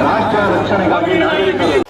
ರಾಷ್ಟ್ರ ರಕ್ಷಣೆಗಾಗಿ ನಾಗರಿಕರು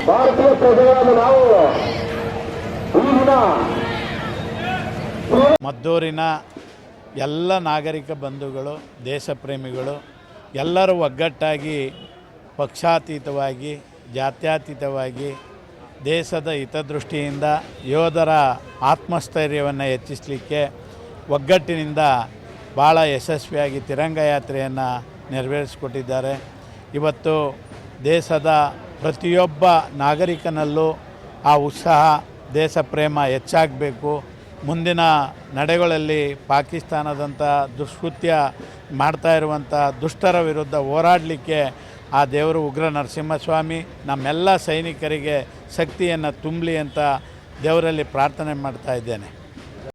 ಭಾರತೀಯ ಪ್ರಜೆಗಳನ್ನು ನಾವು ಮದ್ದೂರಿನ ಎಲ್ಲ ನಾಗರಿಕ ಬಂಧುಗಳು, ದೇಶ ಪ್ರೇಮಿಗಳು ಎಲ್ಲರೂ ಒಗ್ಗಟ್ಟಾಗಿ ಪಕ್ಷಾತೀತವಾಗಿ, ಜಾತ್ಯತೀತವಾಗಿ ದೇಶದ ಹಿತದೃಷ್ಟಿಯಿಂದ ಯೋಧರ ಆತ್ಮಸ್ಥೈರ್ಯವನ್ನು ಹೆಚ್ಚಿಸಲಿಕ್ಕೆ ಒಗ್ಗಟ್ಟಿನಿಂದ ಭಾಳ ಯಶಸ್ವಿಯಾಗಿ ತಿರಂಗ ಯಾತ್ರೆಯನ್ನು ನೆರವೇರಿಸಿಕೊಟ್ಟಿದ್ದಾರೆ. ಇವತ್ತು ದೇಶದ ಪ್ರತಿಯೊಬ್ಬ ನಾಗರಿಕನಲ್ಲೂ ಆ ಉತ್ಸಾಹ, ದೇಶ ಪ್ರೇಮ ಹೆಚ್ಚಾಗಬೇಕು. ಮುಂದಿನ ನಡೆಗಳಲ್ಲಿ ಪಾಕಿಸ್ತಾನದಂಥ ದುಷ್ಕೃತ್ಯ ಮಾಡ್ತಾ ಇರುವಂಥ ದುಷ್ಟರ ವಿರುದ್ಧ ಹೋರಾಡಲಿಕ್ಕೆ ಆ ದೇವರು ಉಗ್ರ ನರಸಿಂಹಸ್ವಾಮಿ ನಮ್ಮೆಲ್ಲ ಸೈನಿಕರಿಗೆ ಶಕ್ತಿಯನ್ನು ತುಂಬಲಿ ಅಂತ ದೇವರಲ್ಲಿ ಪ್ರಾರ್ಥನೆ ಮಾಡ್ತಾ ಇದ್ದೇನೆ.